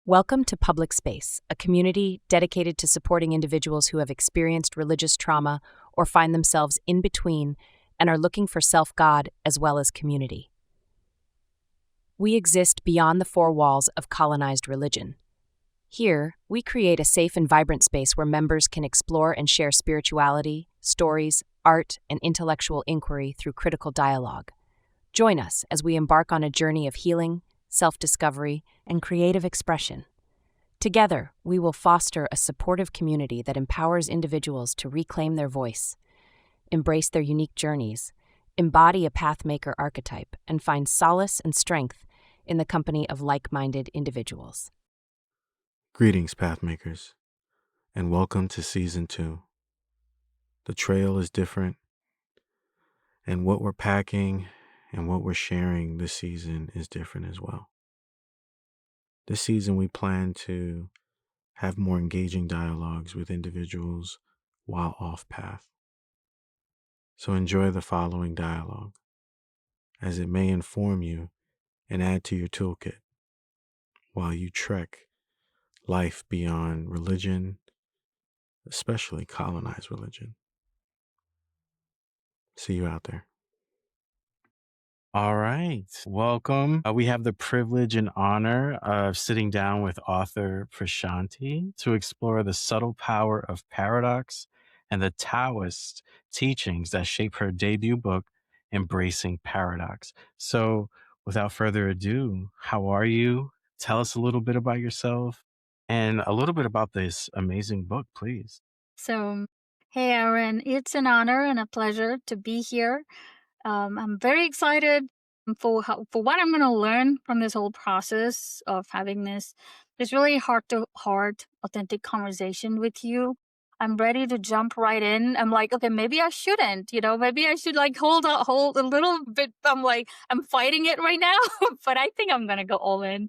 Welcome to Public Space, a community dedicated to supporting individuals who have experienced religious trauma or find themselves in between and are looking for self-God as well as community. We exist beyond the four walls of colonized religion. Here, we create a safe and vibrant space where members can explore and share spirituality, stories, art, and intellectual inquiry through critical dialogue. Join us as we embark on a journey of healing, self-discovery, and creative expression. Together, we will foster a supportive community that empowers individuals to reclaim their voice, embrace their unique journeys, embody a Path-Maker Archetype, and find solace and strength in the company of like-minded individuals. Greetings, Pathmakers, and welcome to Season 2. The trail is different, and what we're packing and what we're sharing this season is different as well. This season, we plan to have more engaging dialogues with individuals while off path. So enjoy the following dialogue, as it may inform you and add to your toolkit while you trek life beyond religion, especially colonized religion. See you out there. All right. Welcome. We have the privilege and honor of sitting down with author Prashanti to explore the subtle power of paradox and the Taoist teachings that shape her debut book, Embracing Paradox. So without further ado, how are you? Tell us a little bit about yourself and a little bit about this amazing book, please. Hey, Aaron, it's an honor and a pleasure to be here. I'm very excited for what I'm going to learn from this whole process of having this really heart to heart, authentic conversation with you. I'm ready to jump right in. I'm like, okay, maybe I shouldn't, maybe I should like hold a little bit. I'm like, I'm fighting it right now, but I think I'm going to go all in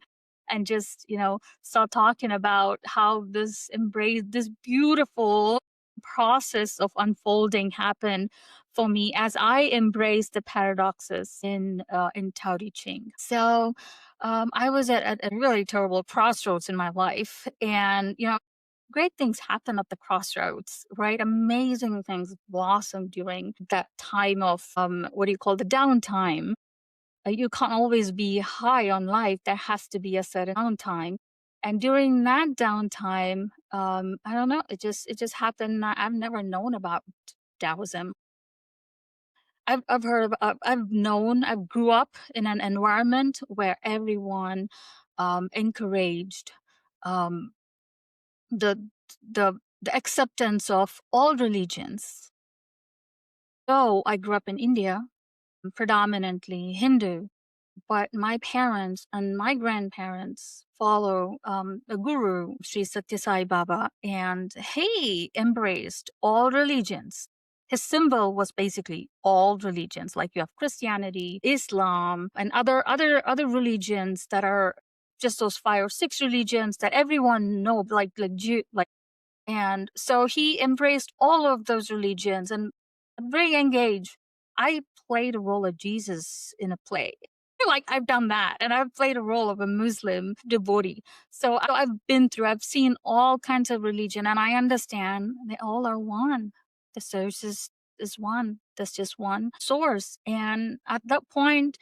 and just, start talking about how this beautiful process of unfolding happened for me as I embrace the paradoxes in Tao Te Ching. I was at a really terrible crossroads in my life, and great things happen at the crossroads, right? Amazing things blossom during that time of what do you call the downtime. You can't always be high on life. There has to be a certain downtime. And during that downtime, I don't know, it just happened. I've never known about Taoism. I've heard of, I've grew up in an environment where everyone encouraged um, the the acceptance of all religions. So I grew up in India, predominantly Hindu, but my parents and my grandparents follow the guru Sri Satya Sai Baba, and he embraced all religions. His symbol was basically all religions, like you have Christianity, Islam, and other religions that are just those 5 or 6 religions that everyone know, like Jew, like. And so he embraced all of those religions and very engaged. I played a role of Jesus in a play. Like I've done that, and I've played a role of a Muslim devotee. So I've seen all kinds of religion, and I understand they all are one. The source is one. There's just one source. And at that point,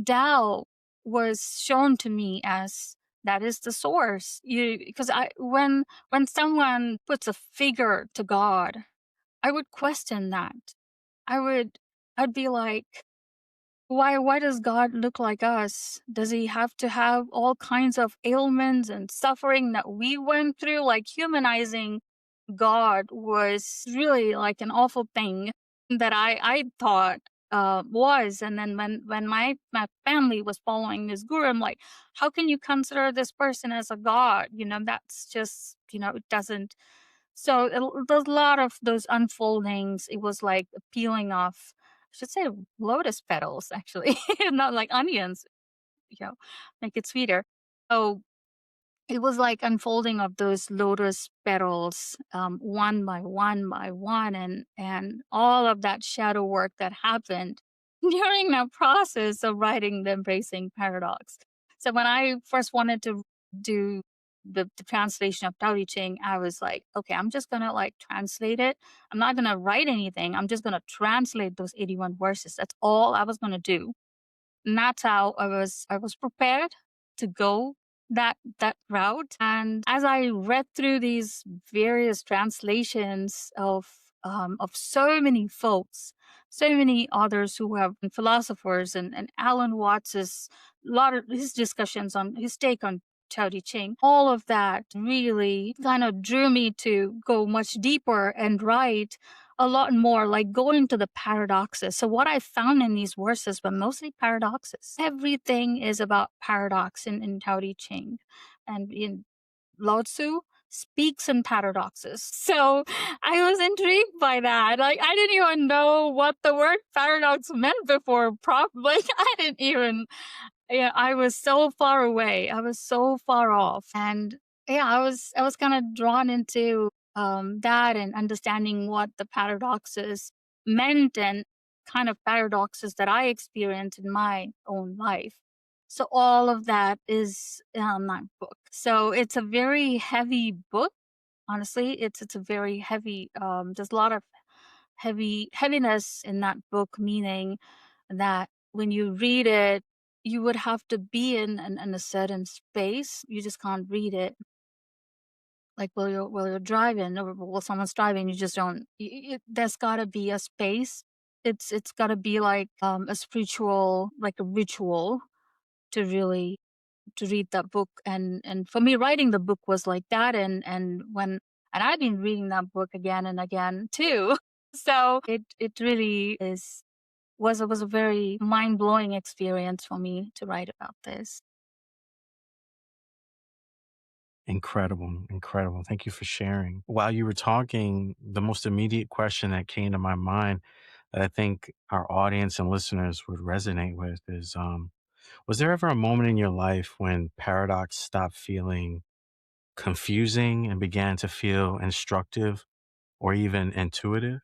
Tao was shown to me as that is the source. Because when someone puts a figure to God, I would question that. I would I'd be like, why does God look like us? Does he have to have all kinds of ailments and suffering that we went through? Like humanizing God was really like an awful thing that I thought was. And then when my family was following this guru, I'm like, how can you consider this person as a god? That's just, it doesn't. So there's a lot of those unfoldings. It was like a peeling off, I should say lotus petals, actually, not like onions, make it sweeter. So it was like unfolding of those lotus petals, one by one, and all of that shadow work that happened during that process of writing the Embracing Paradox. So when I first wanted to do the translation of Tao Te Ching, I was like, okay, I'm just gonna like translate it. I'm not gonna write anything. I'm just gonna translate those 81 verses. That's all I was gonna do. And that's how I was prepared to go that route. And as I read through these various translations of so many folks, so many others who have been philosophers, and Alan Watts's lot of his discussions on his take on Tao Te Ching, all of that really kind of drew me to go much deeper and write a lot more, like going to the paradoxes. So what I found in these verses were mostly paradoxes. Everything is about paradox in Tao Te Ching, and in Lao Tzu speaks in paradoxes. So I was intrigued by that. Like I didn't even know what the word paradox meant before. Like I didn't even. Yeah, I was so far away. I was so far off, and yeah, I was kind of drawn into that and understanding what the paradoxes meant and kind of paradoxes that I experienced in my own life. So all of that is that book. So it's a very heavy book. Honestly, it's a very heavy. There's a lot of heaviness in that book, meaning that when you read it, you would have to be in a certain space. You just can't read it like while you're driving, or while someone's driving. You just don't. There's got to be a space. It's got to be like a spiritual, like a ritual to really to read that book. And for me, writing the book was like that. And I've been reading that book again and again too. So it really was a very mind blowing experience for me to write about this. Incredible, incredible. Thank you for sharing. While you were talking, the most immediate question that came to my mind that I think our audience and listeners would resonate with is was there ever a moment in your life when paradox stopped feeling confusing and began to feel instructive or even intuitive?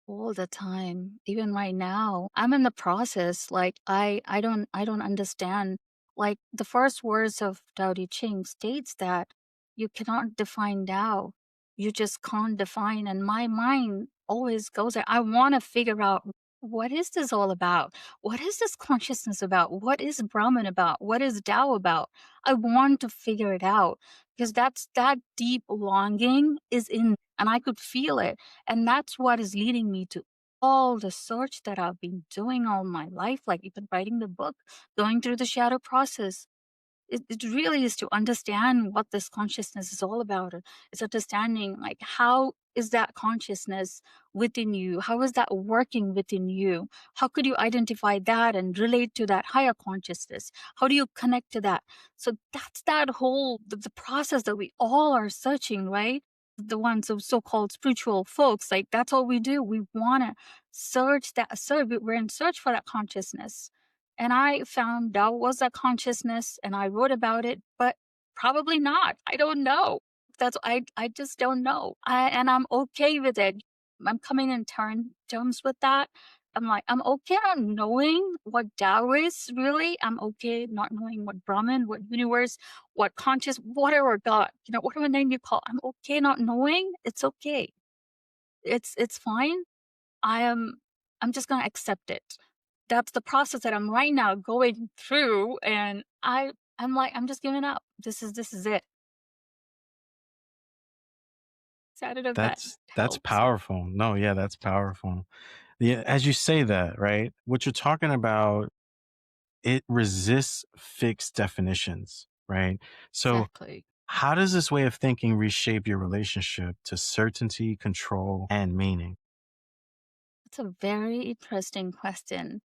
All the time, even right now. I'm in the process. Like I don't understand. Like the first words of Tao Te Ching states that you cannot define Tao. You just can't define. And my mind always goes there. I want to figure out, what is this all about? What is this consciousness about? What is Brahman about? What is Tao about? I want to figure it out, because that deep longing is in, and I could feel it. And that's what is leading me to all the search that I've been doing all my life, like even writing the book, going through the shadow process. It really is to understand what this consciousness is all about. It's understanding, like, how is that consciousness within you? How is that working within you? How could you identify that and relate to that higher consciousness? How do you connect to that? So that's that whole the process that we all are searching, right? The ones of so-called spiritual folks, like that's all we do. We want to search. We're in search for that consciousness. And I found out was that consciousness, and I wrote about it, but probably not. I don't know. I just don't know. And I'm okay with it. I'm coming in terms with that. I'm like, I'm okay not knowing what Tao is really. I'm okay not knowing what Brahman, what universe, what conscious, whatever God, whatever name you call. I'm okay not knowing. It's okay. It's fine. I am I'm just gonna accept it. That's the process that I'm right now going through, and I'm like, I'm just giving up. This is it. So I don't know if that That's helps. powerful. No, yeah, that's powerful. Yeah, as you say that, right? What you're talking about, it resists fixed definitions, right? So Exactly. how does this way of thinking reshape your relationship to certainty, control, and meaning? That's a very interesting question.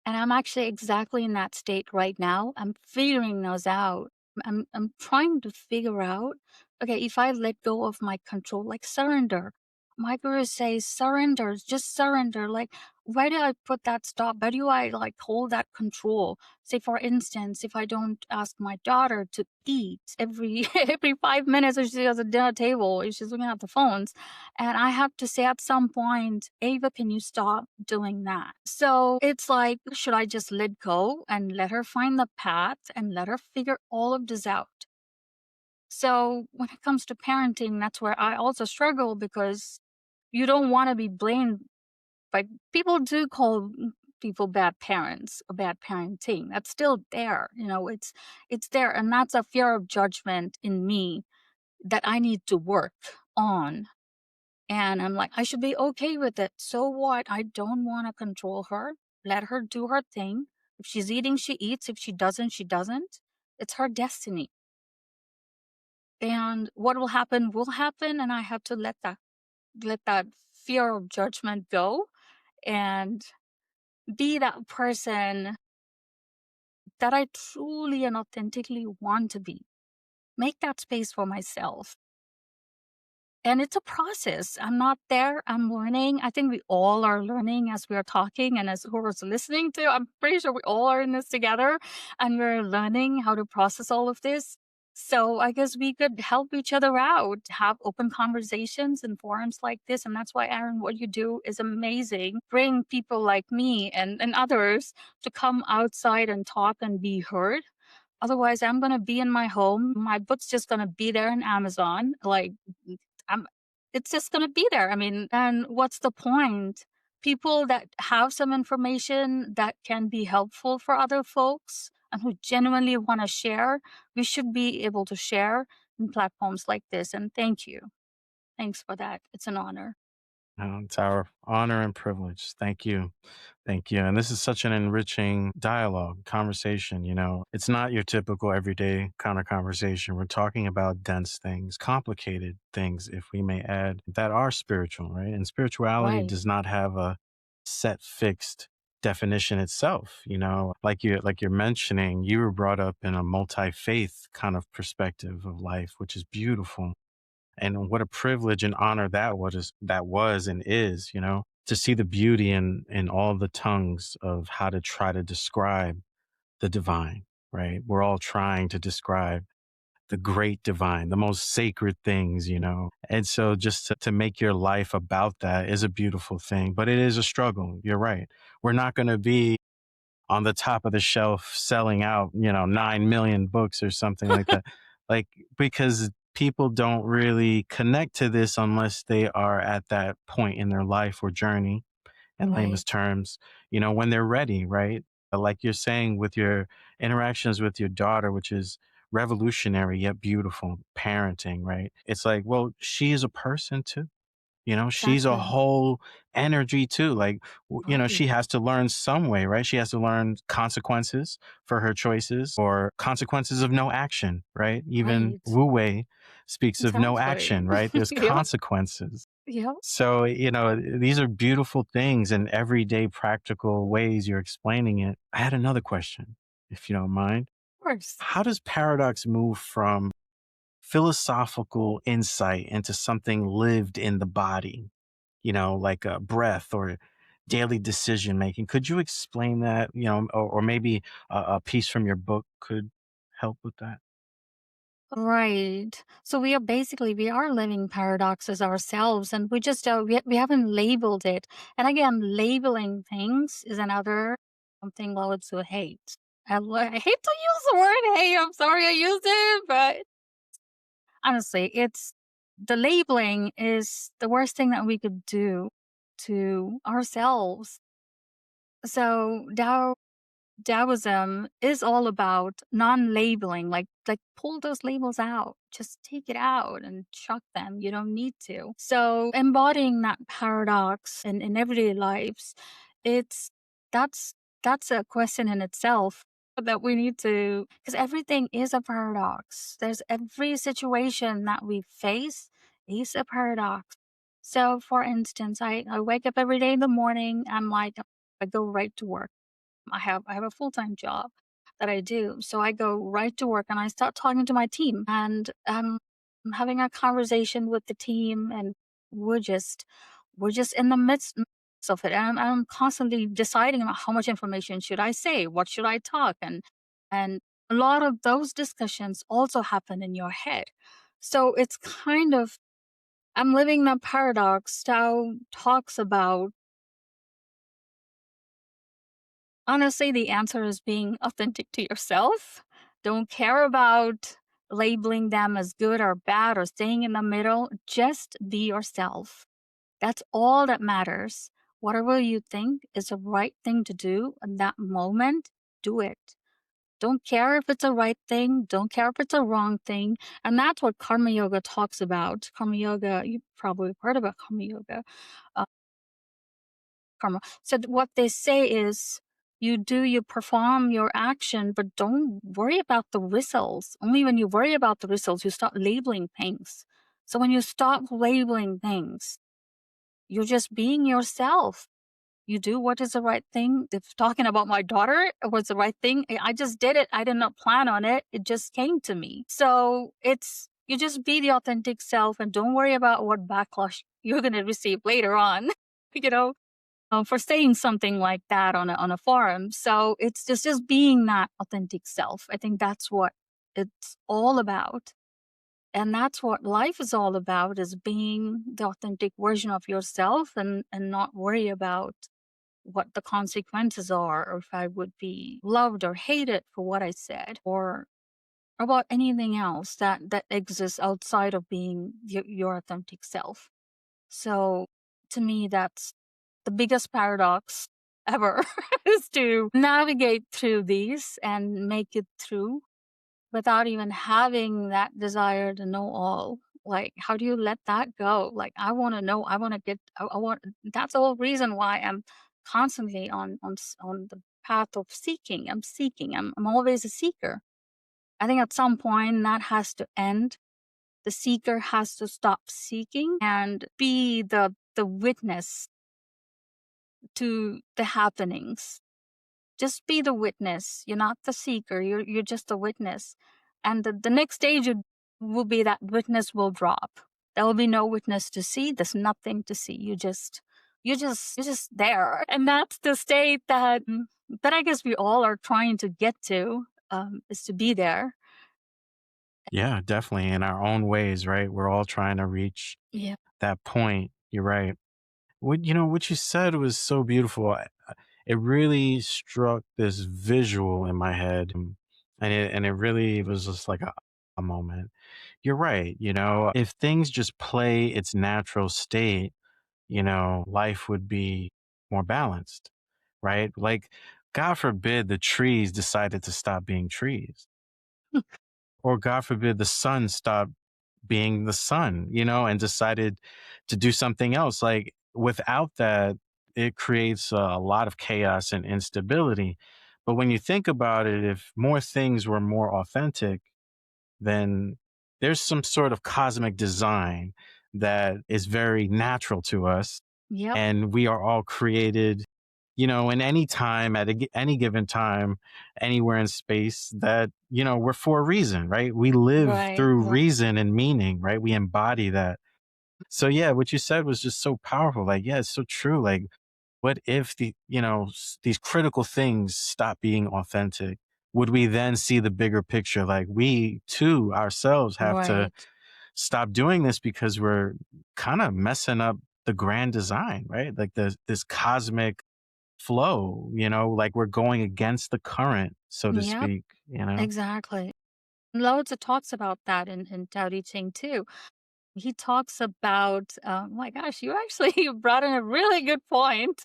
And I'm actually exactly in that state right now. I'm figuring those out. I'm trying to figure out, okay, if I let go of my control, like surrender. My guru says surrender, just surrender. Like, where do I put that stop? Where do I like hold that control? Say, for instance, if I don't ask my daughter to eat every every 5 minutes, or she has a dinner table, if she's looking at the phones, and I have to say at some point, Ava, can you stop doing that? So it's like, should I just let go and let her find the path and let her figure all of this out? So when it comes to parenting, that's where I also struggle, because you don't want to be blamed. Like, people do call people bad parents or bad parenting. That's still there. It's there. And that's a fear of judgment in me that I need to work on. And I'm like, I should be okay with it. So what? I don't want to control her. Let her do her thing. If she's eating, she eats. If she doesn't, she doesn't. It's her destiny. And what will happen. And I have to let that fear of judgment go, and be that person that I truly and authentically want to be. Make that space for myself. And it's a process. I'm not there. I'm learning. I think we all are learning as we are talking, and as whoever's listening to. I'm pretty sure we all are in this together, and we're learning how to process all of this. So I guess we could help each other out, have open conversations in forums like this. And that's why, Aaron, what you do is amazing. Bring people like me and others to come outside and talk and be heard. Otherwise, I'm going to be in my home. My book's just going to be there in Amazon. Like, I'm it's just going to be there. I mean, and what's the point? People that have some information that can be helpful for other folks and who genuinely want to share, we should be able to share in platforms like this. And thank you. Thanks for that. It's an honor. It's our honor and privilege. Thank you. Thank you. And this is such an enriching dialogue, conversation. It's not your typical everyday kind of conversation. We're talking about dense things, complicated things, if we may add, that are spiritual, right? And spirituality Right. does not have a set, fixed definition itself. Like you're mentioning, you were brought up in a multi-faith kind of perspective of life, which is beautiful. And what a privilege and honor that was and is, to see the beauty in all the tongues of how to try to describe the divine, right? We're all trying to describe the great divine, the most sacred things. And so just to make your life about that is a beautiful thing, but it is a struggle. You're right. We're not going to be on the top of the shelf selling out, 9 million books or something like that. Like, because people don't really connect to this unless they are at that point in their life or journey, in layman's Right. terms, when they're ready, right? Like you're saying with your interactions with your daughter, which is revolutionary yet beautiful parenting, right? It's like, well, she is a person too. She's a Exactly. whole energy too. Like, Right. she has to learn some way, right? She has to learn consequences for her choices or consequences of no action, right? Even Right. Wu Wei speaks of no Exactly. action, right? There's Yep. consequences. Yep. So, these are beautiful things and everyday practical ways you're explaining it. I had another question, if you don't mind. Of course. How does paradox move from philosophical insight into something lived in the body, like a breath or daily decision making? Could you explain that, or maybe a piece from your book could help with that? Right. So we are living paradoxes ourselves, and we haven't labeled it. And again, labeling things is another something I would to hate. I hate to use the word hate. I'm sorry I used it, but honestly, it's the labeling is the worst thing that we could do to ourselves. So Taoism is all about non-labeling, like pull those labels out. Just take it out and chuck them. You don't need to. So embodying that paradox in everyday lives, it's that's that's a question in itself that we need to, because everything is a paradox. There's every situation that we face is a paradox. So for instance, I wake up every day in the morning, I go right to work. I have a full-time job that I do. So I go right to work and I start talking to my team, and I'm having a conversation with the team, and we're just we're just in the midst of it. And I'm constantly deciding about how much information should I say, what should I talk, and a lot of those discussions also happen in your head. So it's kind of, I'm living that paradox. Tao talks about, honestly, the answer is being authentic to yourself. Don't care about labeling them as good or bad or staying in the middle. Just be yourself. That's all that matters. Whatever you think is the right thing to do in that moment, do it. Don't care if it's a right thing, don't care if it's a wrong thing. And that's what karma yoga talks about. Karma yoga, you probably heard about karma yoga. Uh, karma. So what they say is you perform your action, but don't worry about the results. Only when you worry about the results, you start labeling things. So when you stop labeling things, you're just being yourself. You do what is the right thing. If talking about my daughter was the right thing, I just did it. I did not plan on it. It just came to me. So it's, you just be the authentic self and don't worry about what backlash you're going to receive later on, you know, for saying something like that on a forum. So it's just being that authentic self. I think that's what it's all about. And that's what life is all about, is being the authentic version of yourself and not worry about what the consequences are, or if I would be loved or hated for what I said, or about anything else that exists outside of being your authentic self. So to me, that's the biggest paradox ever is to navigate through these and make it through without even having that desire to know all. Like, how do you let that go? Like, I want to know. I want to get. I want. That's the whole reason why I'm constantly on the path of seeking. I'm seeking. I'm always a seeker. I think at some point that has to end. The seeker has to stop seeking and be the witness to the happenings. Just be the witness. You're not the seeker. You're just a witness. And the next stage will be that witness will drop. There will be no witness to see. There's nothing to see. You're just there. And that's the state that I guess we all are trying to get to, is to be there. Yeah, definitely. In our own ways, right? We're all trying to reach Yeah. that point. You're right. What you said was so beautiful. It really struck this visual in my head, and it really was just like a moment. You're right. If things just play its natural state, life would be more balanced, right? Like, God forbid the trees decided to stop being trees, or God forbid the sun stopped being the sun, and decided to do something else. Like, without that, it creates a lot of chaos and instability. But when you think about it, if more things were more authentic, then there's some sort of cosmic design that is very natural to us. Yep. And we are all created, in any time, at any given time, anywhere in space, that, we're for a reason, right? We live Right. through Right. reason and meaning, right? We embody that. So, yeah, what you said was just so powerful. Like, yeah, it's so true. Like, what if these critical things stop being authentic? Would we then see the bigger picture? Like, we too ourselves have to Right. stop doing this because we're kind of messing up the grand design, right? Like, this cosmic flow, like we're going against the current, so to Yep. speak. Exactly. Loads of talks about that in Tao Te Ching too. He talks about, my gosh, you actually you brought in a really good point.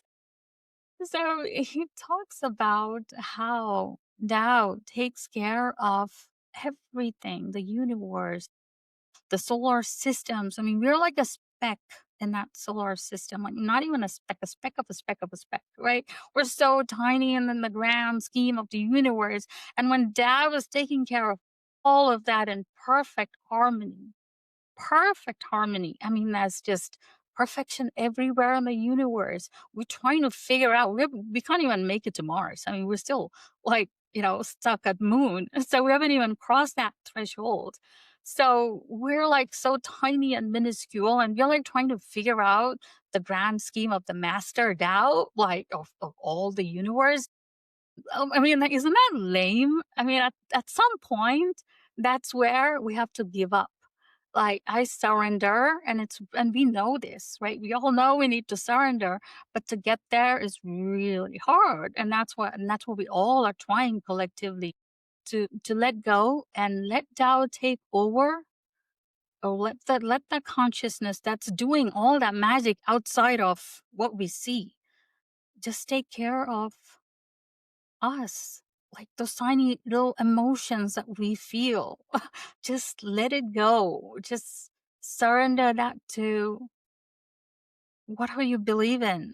So he talks about how Tao takes care of everything, the universe, the solar systems. I mean, we're like a speck in that solar system, like not even a speck of a speck of a speck, right? We're so tiny and in the grand scheme of the universe. And when Tao is taking care of all of that in perfect harmony. I mean, that's just perfection everywhere in the universe. We're trying to figure out, we can't even make it to Mars. I mean, we're still like, stuck at moon. So we haven't even crossed that threshold. So we're like so tiny and minuscule, and we're like trying to figure out the grand scheme of the master Tao, like of all the universe. I mean, like, isn't that lame? I mean, at some point, that's where we have to give up. Like, I surrender, and we know this, right? We all know we need to surrender, but to get there is really hard, and that's what we all are trying collectively to let go and let Tao take over, or let that consciousness that's doing all that magic outside of what we see just take care of us, like those tiny little emotions that we feel. Just let it go. Just surrender that to whatever you believe in.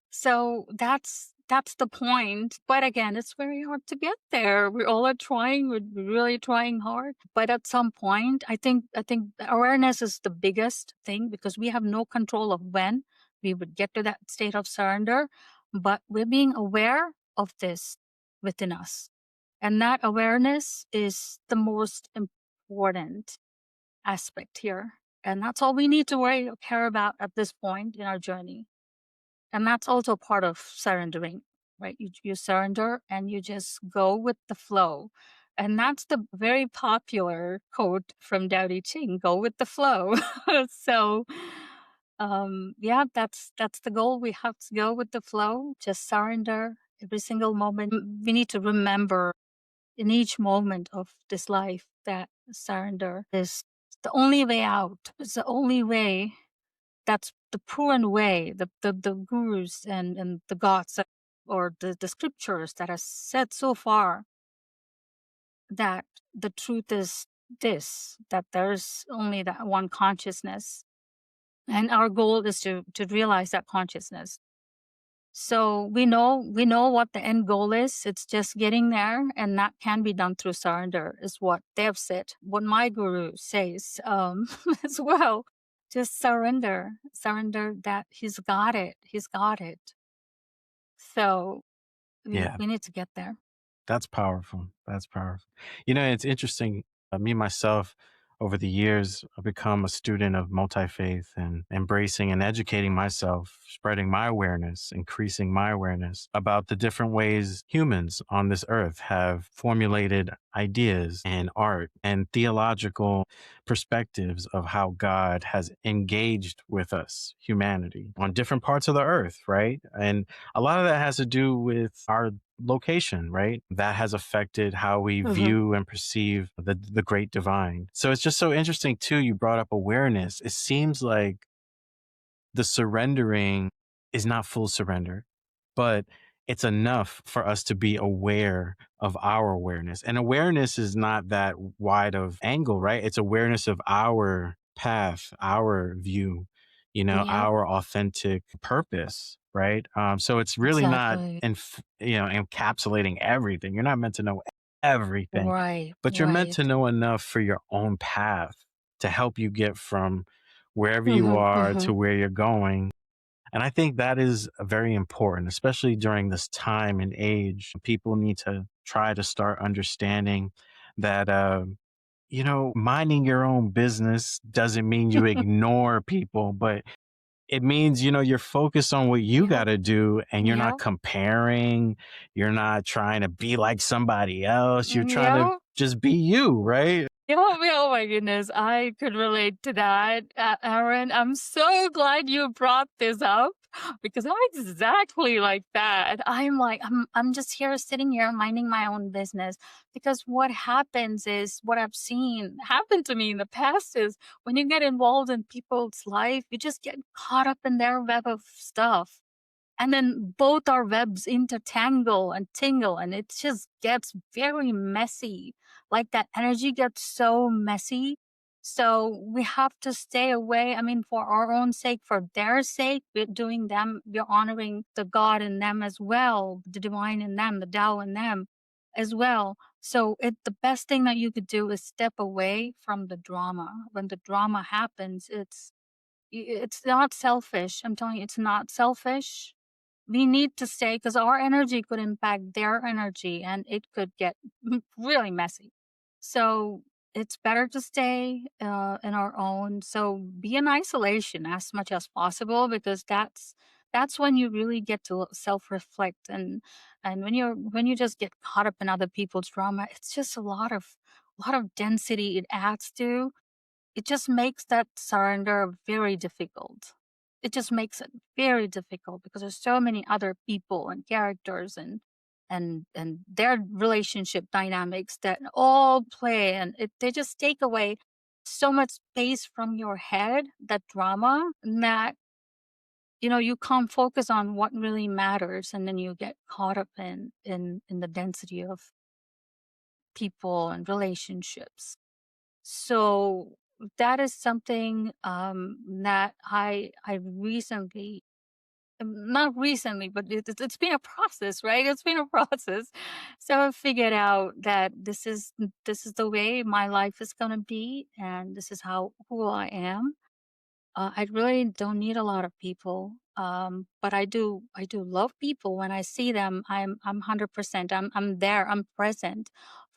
So that's the point. But again, it's very hard to get there. We all are trying. We're really trying hard. But at some point, I think awareness is the biggest thing, because we have no control of when we would get to that state of surrender. But we're being aware of this within us. And that awareness is the most important aspect here. And that's all we need to care about at this point in our journey. And that's also part of surrendering, right? You surrender and you just go with the flow. And that's the very popular quote from Tao Te Ching, go with the flow. So yeah, that's the goal. We have to go with the flow, just surrender every single moment. We need to remember in each moment of this life that surrender is the only way out. It's the only way, that's the proven way. The gurus and the gods or the scriptures that are said so far, that the truth is this, that there's only that one consciousness. And our goal is to realize that consciousness. So we know what the end goal is. It's just getting there, and that can be done through surrender, is what they've said. What my guru says as well. Just surrender that he's got it. He's got it. So Yeah, we need to get there. that's powerful. That's powerful. It's interesting. Me, myself, over the years, I've become a student of multi-faith and embracing and educating myself, spreading my awareness, increasing my awareness about the different ways humans on this earth have formulated ideas and art and theological perspectives of how God has engaged with us, humanity, on different parts of the earth, right? And a lot of that has to do with our location, right? That has affected how we view and perceive the great divine. So it's just so interesting too. You brought up awareness. It seems like the surrendering is not full surrender, but it's enough for us to be aware of our awareness. And awareness is not that wide of angle, right? It's awareness of our path, our view, Yep. our authentic purpose, right? So it's really not Exactly. encapsulating everything. You're not meant to know everything, Right. but you're meant Right. to know enough for your own path to help you get from wherever you are to where you're going. And I think that is very important, especially during this time and age. People need to try to start understanding that, minding your own business doesn't mean you ignore people, but it means, you're focused on what you got Yep. to do, and you're not Yep. comparing. You're not trying to be like somebody else. You're trying to Yep. just be you, right? Oh my goodness, I could relate to that, Aaron. I'm so glad you brought this up, because I'm exactly like that. I'm like, I'm just here sitting here minding my own business, because what happens is, what I've seen happen to me in the past is, when you get involved in people's life, you just get caught up in their web of stuff. And then both our webs intertangle and tingle, and it just gets very messy. Like, that energy gets so messy. So we have to stay away. I mean, for our own sake, for their sake, we're honoring the God in them as well, the divine in them, the Tao in them as well. So the best thing that you could do is step away from the drama. When the drama happens, it's not selfish. I'm telling you, it's not selfish. We need to stay, because our energy could impact their energy, and it could get really messy. So it's better to stay in our own. So be in isolation as much as possible, because that's when you really get to self-reflect. And when you just get caught up in other people's drama, it's just a lot of density it adds to. It just makes that surrender very difficult. It just makes it very difficult, because there's so many other people and characters, and and their relationship dynamics that all play, and they just take away so much space from your head, that drama, that you can't focus on what really matters, and then you get caught up in the density of people and relationships. So that is something that I recently, not recently, but it's been a process, right? It's been a process. So I figured out that this is the way my life is gonna be, and this is how who I am. I really don't need a lot of people, but I do love people. When I see them, I'm 100%. I'm there. I'm present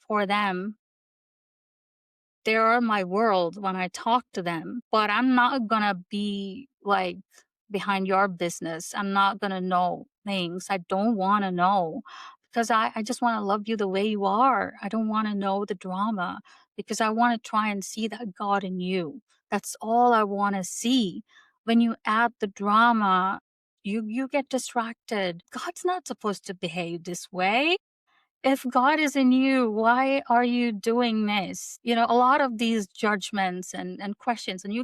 for them. They are my world when I talk to them, but I'm not gonna be like behind your business. I'm not gonna know things I don't wanna know, because I just wanna love you the way you are. I don't wanna know the drama, because I wanna try and see that God in you. That's all I wanna see. When you add the drama, you get distracted. God's not supposed to behave this way. If God is in you, why are you doing this? A lot of these judgments and questions, and you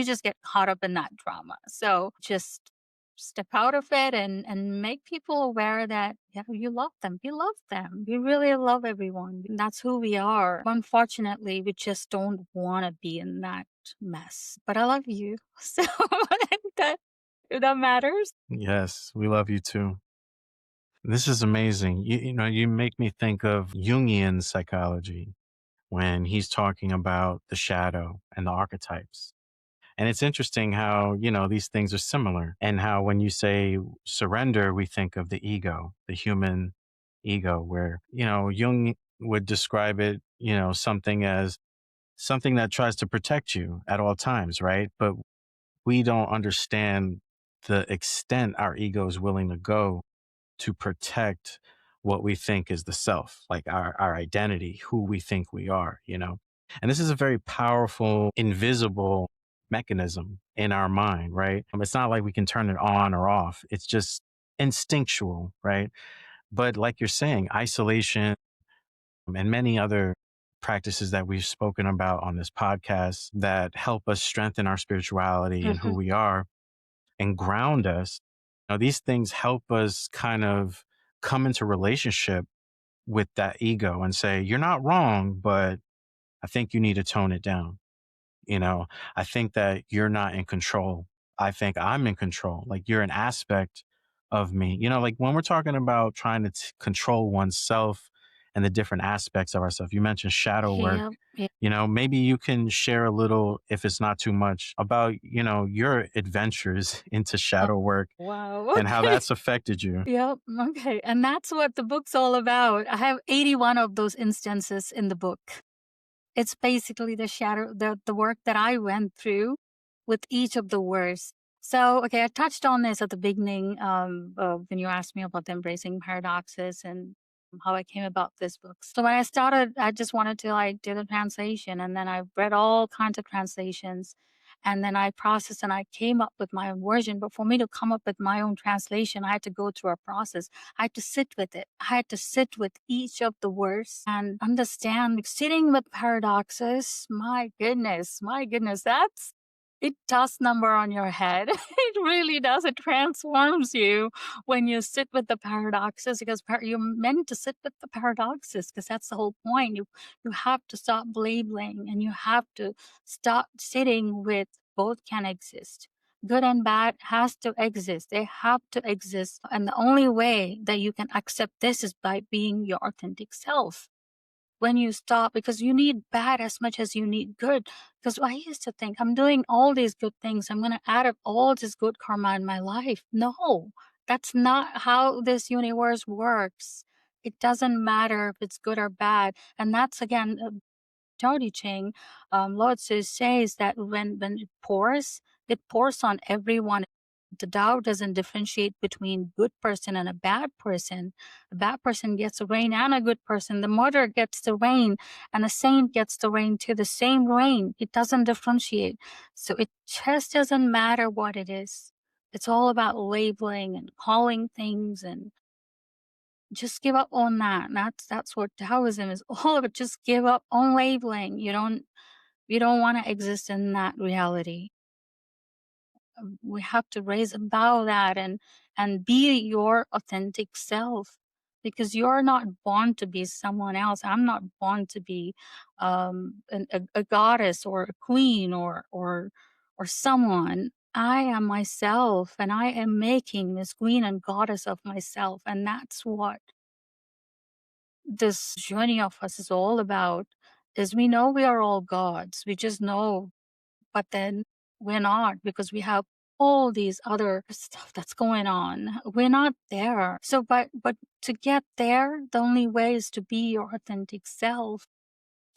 just get caught up in that drama. So just step out of it and make people aware that, yeah, you love them. You love them. You really love everyone. That's who we are. Unfortunately, we just don't want to be in that mess. But I love you. So that that matters. Yes, we love you too. This is amazing. You make me think of Jungian psychology when he's talking about the shadow and the archetypes. And it's interesting how, these things are similar, and how when you say surrender, we think of the ego, the human ego, where, Jung would describe it, something that tries to protect you at all times, right? But we don't understand the extent our ego is willing to go to protect what we think is the self, like our identity, who we think we are. And this is a very powerful, invisible mechanism in our mind, right? It's not like we can turn it on or off. It's just instinctual, right? But like you're saying, isolation and many other practices that we've spoken about on this podcast that help us strengthen our spirituality and who Mhm. we are and ground us. These things help us kind of come into relationship with that ego and say, you're not wrong, but I think you need to tone it down. You know, I think that you're not in control. I think I'm in control. Like you're an aspect of me. Like when we're talking about trying to control oneself and the different aspects of ourselves, you mentioned shadow work. Yep. Yeah. Maybe you can share a little, if it's not too much, about, your adventures into Oh, shadow work wow. and how Okay. that's affected you. Yep. Okay. And that's what the book's all about. I have 81 of those instances in the book. It's basically the work that I went through with each of the words. So, okay, I touched on this at the beginning when you asked me about the embracing paradoxes and how I came about this book. So when I started, I just wanted to like do the translation, and then I read all kinds of translations, and then I processed and I came up with my own version. But for me to come up with my own translation, I had to go through a process. I had to sit with it. I had to sit with each of the words and understand. Sitting with paradoxes, my goodness, it does number on your head. It really does. It transforms you when you sit with the paradoxes, because you're meant to sit with the paradoxes, because that's the whole point. You have to stop labeling, and you have to start sitting with both can exist. Good and bad has to exist. They have to exist. And the only way that you can accept this is by being your authentic self. When you stop, because you need bad as much as you need good. Because I used to think I'm doing all these good things, I'm going to add up all this good karma in my life. No, that's not how this universe works. It doesn't matter if it's good or bad. And that's again Tao Te Ching, Lao Tzu says that when it pours on everyone. The Tao doesn't differentiate between good person and a bad person. A bad person gets the rain, and a good person. The martyr gets the rain, and a saint gets the rain too. The same rain. It doesn't differentiate. So it just doesn't matter what it is. It's all about labeling and calling things, and Just give up on that. That's what Taoism is all about. Just give up on labeling. You don't want to exist in that reality. We have to raise above that and be your authentic self, because you're not born to be someone else. I'm not born to be a goddess or a queen or someone. I am myself, and I am making this queen and goddess of myself, and that's what this journey of us is all about. Is we know we are all gods, we just know, but then we're not, because we have all these other stuff that's going on. We're not there. So but to get there, the only way is to be your authentic self.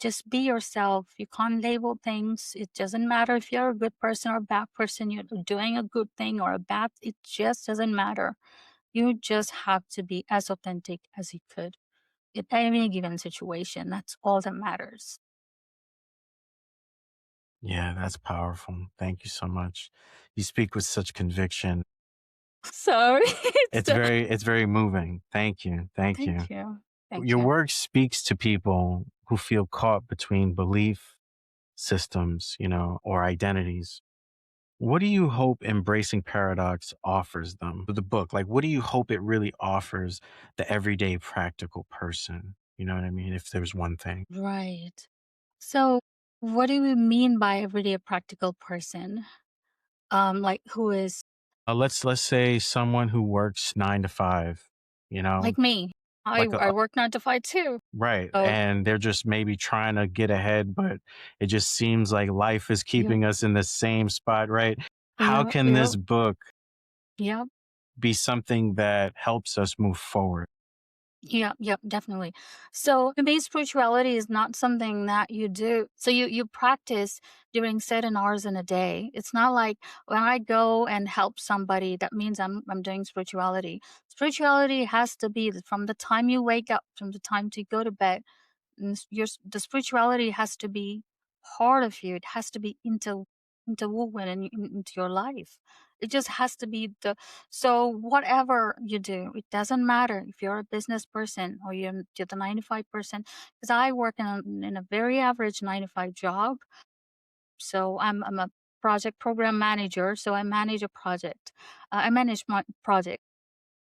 Just be yourself. You can't label things. It doesn't matter if you're a good person or a bad person, you're doing a good thing or a bad, it just doesn't matter. You just have to be as authentic as you could in any given situation. That's all that matters. Yeah, that's powerful. Thank you so much. You speak with such conviction. Sorry. It's very moving. Thank you. Thank you. Thank you. Thank Your you. work speaks to people who feel caught between belief systems, or identities. What do you hope Embracing Paradox offers them? The book, like, what do you hope it really offers the everyday practical person? You know what I mean? If there's one thing. Right. So, what do we mean by everyday practical person? Like who is Let's say someone who works 9 to 5, like me. I like I work 9 to 5 too. right. So, And they're just maybe trying to get ahead, but it just seems like life is yeah, keeping us in the same spot, right? How yeah, can yeah, this book yeah, be something that helps us move forward? yeah, yeah, definitely. So, the base spirituality is not something that you do. So you practice during certain hours in a day. It's not like when I go and help somebody, that means I'm doing spirituality. Spirituality has to be from the time you wake up, from the time to go to bed. The spirituality has to be part of you. It has to be interwoven into your life. It just has to be the so whatever you do, it doesn't matter if you're a business person or you're the 95 person. Because I work in a very average 9 to 5 job. So I'm a project program manager. So I manage a project. I manage my project.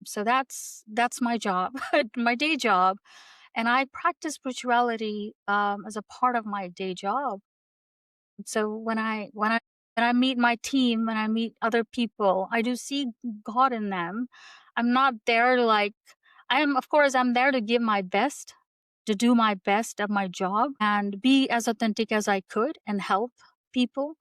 So that's my job, my day job, and I practice spirituality as a part of my day job. So when I meet my team, when I meet other people, I do see God in them. I'm not there to like I am of course I'm there to give my best, to do my best at my job and be as authentic as I could and help people.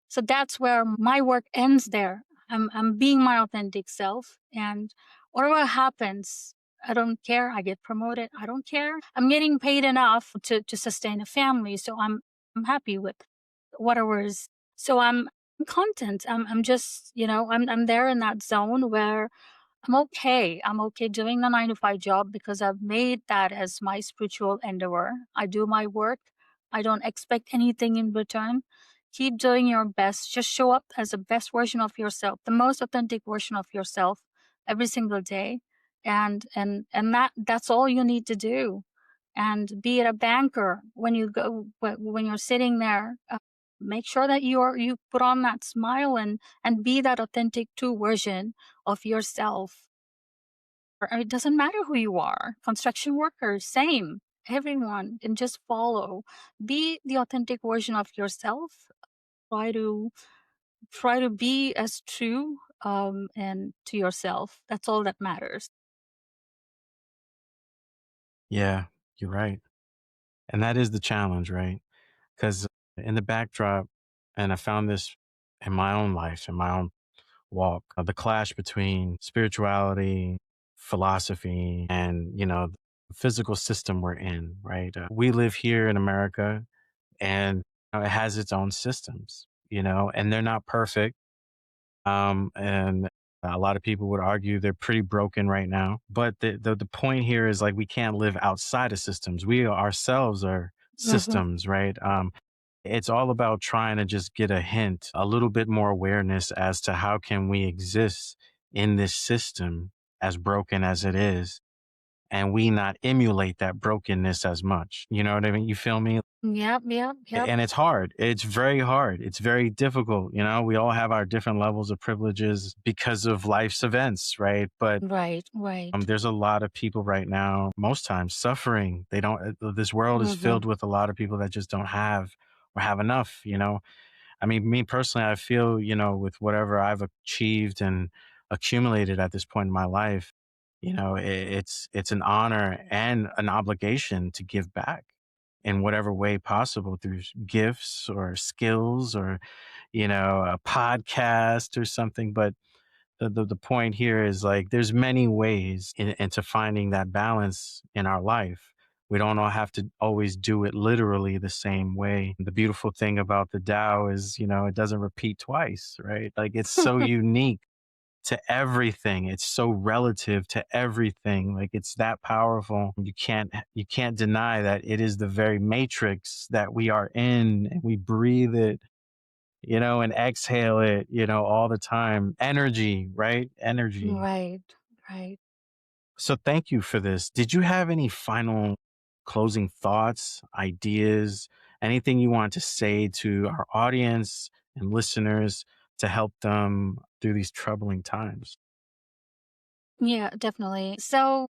So that's where my work ends there. I'm being my authentic self, and whatever happens, I don't care. I get promoted. I don't care. I'm getting paid enough to sustain a family, so I'm happy with whatever is. So I'm content. I'm just, I'm there in that zone where I'm okay. I'm okay doing the 9 to 5 job because I've made that as my spiritual endeavor. I do my work. I don't expect anything in return. Keep doing your best. Just show up as the best version of yourself, the most authentic version of yourself every single day. And that's all you need to do. And be it a banker, when you go when you're sitting there, make sure that you put on that smile and be that authentic true version of yourself. Or it doesn't matter who you are. Construction workers, same. Everyone, and just follow. Be the authentic version of yourself. Try to be as true and to yourself. That's all that matters. Yeah, you're right. And that is the challenge, right? Because in the backdrop, and I found this in my own life, in my own walk, the clash between spirituality, philosophy, and, the physical system we're in, right? We live here in America, and it has its own systems, and they're not perfect. And a lot of people would argue they're pretty broken right now. But the point here is, like, we can't live outside of systems. We ourselves are Mhm. systems, right? It's all about trying to just get a hint, a little bit more awareness as to how can we exist in this system, as broken as it is, and we not emulate that brokenness as much. You know what I mean? You feel me? Yep, yep, yep. And it's hard. It's very hard. It's very difficult. You know, we all have our different levels of privileges because of life's events, right? But Right, right. there's a lot of people right now, most times, suffering. They don't, this world is Mm-hmm. filled with a lot of people that just don't have or have enough, you know? I mean, me personally, I feel, you know, with whatever I've achieved and accumulated at this point in my life, you know, it's an honor and an obligation to give back in whatever way possible through gifts or skills or, you know, a podcast or something. But the point here is like there's many ways into finding that balance in our life. We don't all have to always do it literally the same way. The beautiful thing about the Tao is, you know, it doesn't repeat twice, right? Like it's so unique to everything. It's so relative to everything. Like it's that powerful. You can't deny that it is the very matrix that we are in, and we breathe it, you know, and exhale it, you know, all the time. Energy, right? Energy. Right, right. So thank you for this. Did you have any final closing thoughts, ideas, anything you want to say to our audience and listeners to help them through these troubling times? Yeah, definitely. So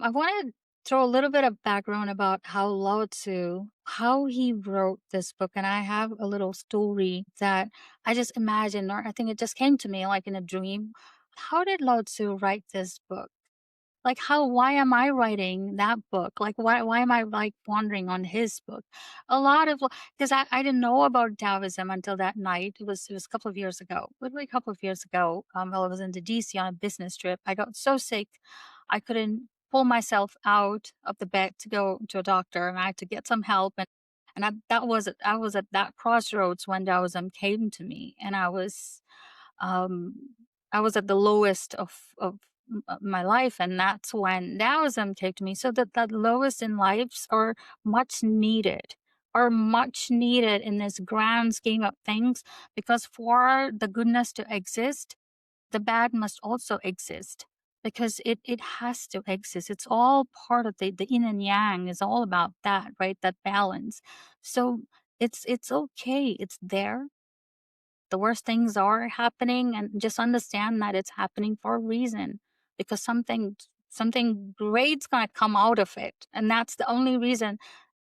I want to throw a little bit of background about how Lao Tzu, how he wrote this book. And I have a little story that I just imagined, or I think it just came to me like in a dream. How did Lao Tzu write this book? Like why am I writing that book? Like why am I like wandering on his book? A lot of because I didn't know about Taoism until that night. It was a couple of years ago. Literally a couple of years ago. While I was in the DC on a business trip. I got so sick I couldn't pull myself out of the bed to go to a doctor, and I had to get some help, and I was at that crossroads when Taoism came to me, and um, I was at the lowest of my life, and that's when Taoism came to me. So that lowest in lives much needed, are much needed in this grand scheme of things, because for the goodness to exist, the bad must also exist. Because it has to exist. It's all part of the yin and yang is all about that, right? That balance. So it's okay. It's there, the worst things are happening, and just understand that it's happening for a reason, because something great's going to come out of it, and that's the only reason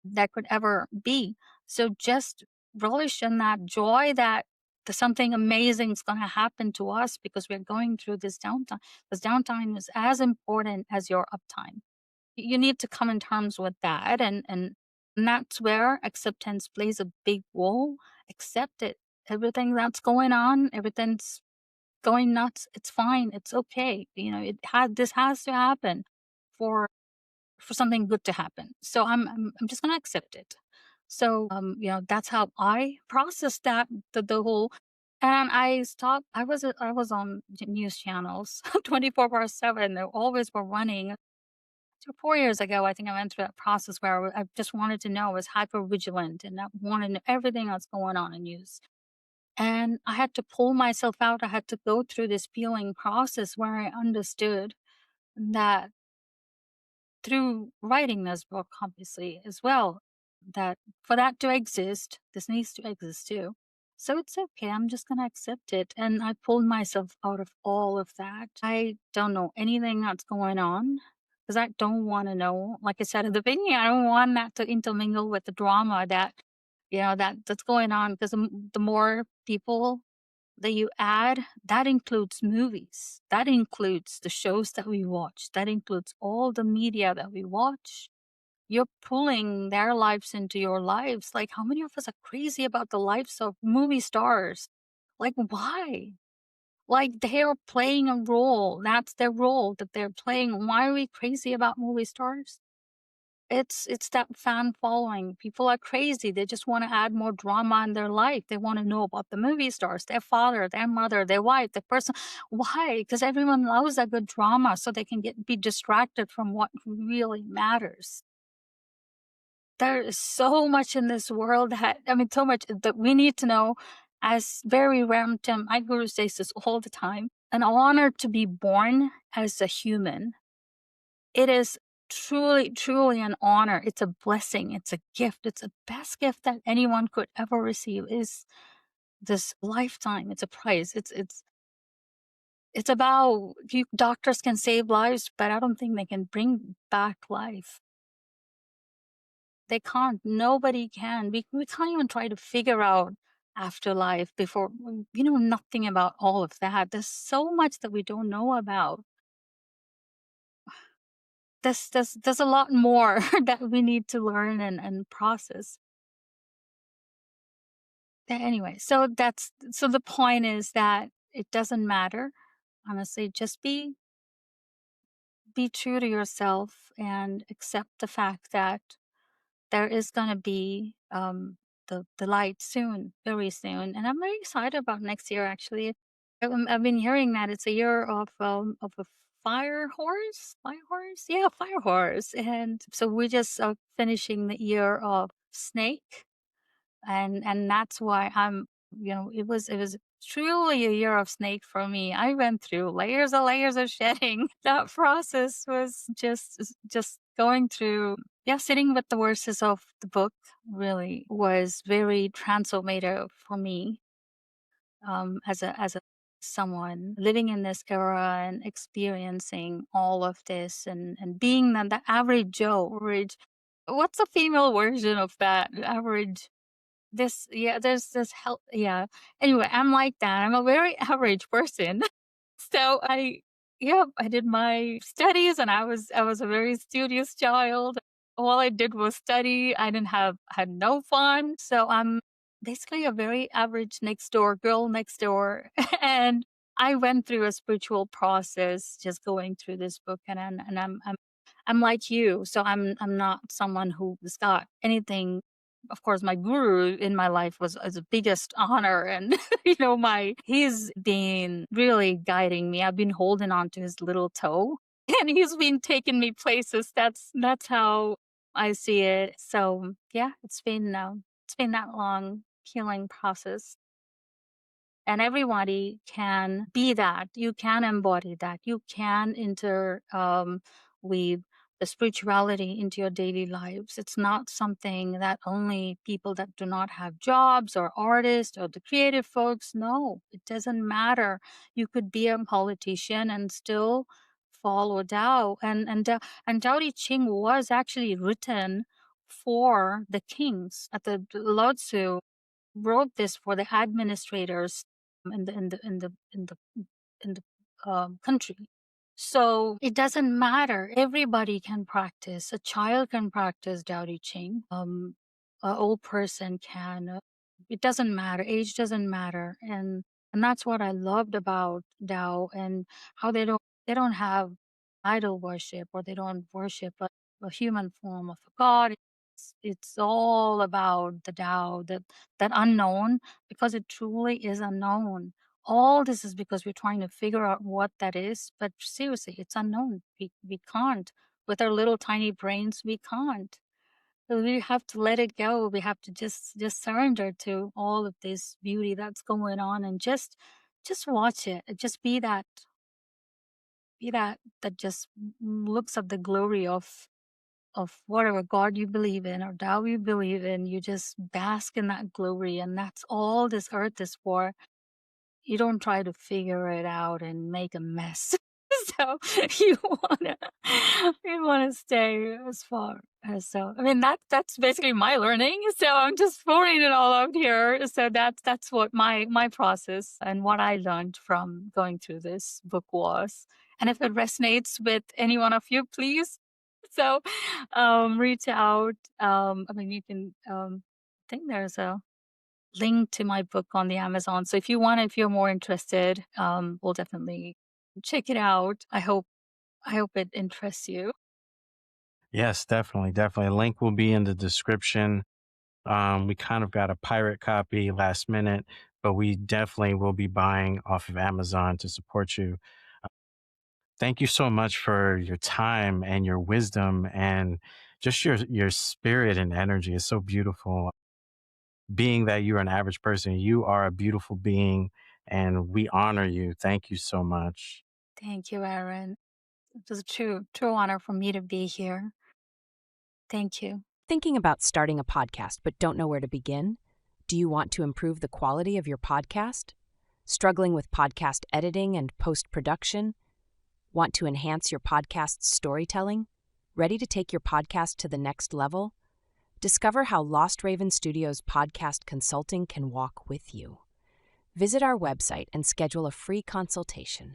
that could ever be. So just relish in that joy that something amazing is going to happen to us, because we're going through this downtime. This downtime is as important as your uptime. You need to come in terms with that, and that's where acceptance plays a big role. Accept it. Everything that's going on, everything's going nuts. It's fine. It's okay. You know, this has to happen for something good to happen. So I'm just gonna accept it. So that's how I processed that, the whole. And I stopped. I was on news channels 24/7. They always were running. So 4 years ago, I think I went through that process where I just wanted to know. I was hyper vigilant, and I wanted to know everything that's going on in news. And I had to pull myself out. I had to go through this peeling process where I understood that, through writing this book, obviously, as well, that for that to exist, this needs to exist too. So it's okay. I'm just going to accept it. And I pulled myself out of all of that. I don't know anything that's going on, because I don't want to know. Like I said at the beginning, I don't want that to intermingle with the drama that's going on, because the more people that you add, that includes movies, that includes the shows that we watch, that includes all the media that we watch. You're pulling their lives into your lives. Like, how many of us are crazy about the lives of movie stars? Like, why? Like, they're playing a role. That's their role that they're playing. Why are we crazy about movie stars? It's that fan following. People are crazy. They just want to add more drama in their life. They want to know about the movie stars, their father, their mother, their wife, the person. Why? Because everyone loves a good drama, so they can be distracted from what really matters. There is so much in this world so much that we need to know. As very Ramtim, my guru says this all the time, an honor to be born as a human. It is truly, truly an honor. It's a blessing. It's a gift. It's the best gift that anyone could ever receive is this lifetime. It's a prize. It's about you doctors can save lives, but I don't think they can bring back life. They can't. Nobody can. We can't even try to figure out afterlife before we know nothing about all of that. There's so much that we don't know about. There's a lot more that we need to learn and process. Anyway, so the point is that it doesn't matter. Honestly, just be true to yourself and accept the fact that there is gonna be the light soon, very soon. And I'm very excited about next year actually. I've been hearing that it's a year of a fire horse. Fire horse? Yeah, fire horse. And so we're just finishing the year of snake, and that's why I'm it was truly a year of snake for me. I went through layers of shedding. That process was just going through, yeah, sitting with the verses of the book really was very transformative for me, as a someone living in this era and experiencing all of this and being the average Joe. Average, what's a female version of that? Average, this, yeah, there's this help, yeah. Anyway, I'm like that. I'm a very average person. So yeah, I did my studies and I was a very studious child. All I did was study. I didn't have had no fun. So I'm basically a very average next door girl next door. And I went through a spiritual process just going through this book, and I'm like you. So I'm not someone who's got anything. Of course, my guru in my life was the biggest honor, and he's been really guiding me. I've been holding on to his little toe, and he's been taking me places. That's how I see it. So yeah, it's been that long healing process. And everybody can be that. You can embody that. You can weave the spirituality into your daily lives. It's not something that only people that do not have jobs or artists or the creative folks. No, it doesn't matter. You could be a politician and still follow Tao. And Tao Te Ching was actually written for the kings. At the Lao Tzu wrote this for the administrators in the country. So it doesn't matter. Everybody can practice. A child can practice Tao Te Ching. An old person can. It doesn't matter. Age doesn't matter. And that's what I loved about Tao, and how they don't have idol worship, or they don't worship a human form of a god. It's all about the Tao, that unknown, because it truly is unknown. All this is because we're trying to figure out what that is, but seriously, it's unknown. We can't. With our little tiny brains, we can't. So we have to let it go. We have to just surrender to all of this beauty that's going on, and just watch it. Just be that that just looks at the glory of whatever God you believe in or Tao you believe in. You just bask in that glory, and that's all this earth is for. You don't try to figure it out and make a mess. So you wanna you wanna stay as far as, so I mean that's basically my learning. So I'm just pouring it all out here. So that's what my process and what I learned from going through this book was. And if it resonates with any one of you, please, so reach out. I mean, you can I think there's a link to my book on the Amazon. So if you're more interested, we'll definitely check it out. I hope it interests you. Yes, definitely. Definitely. A link will be in the description. We kind of got a pirate copy last minute, but we definitely will be buying off of Amazon to support you. Thank you so much for your time and your wisdom, and just your spirit and energy is so beautiful. Being that you're an average person, you are a beautiful being, and we honor you. Thank you so much. Thank you, Aaron. It was a true honor for me to be here. Thank you. Thinking about starting a podcast but don't know where to begin? Do you want to improve the quality of your podcast? Struggling with podcast editing and post-production? Want to enhance your podcast's storytelling? Ready to take your podcast to the next level? Discover how Lost Raven Studios podcast consulting can walk with you. Visit our website and schedule a free consultation.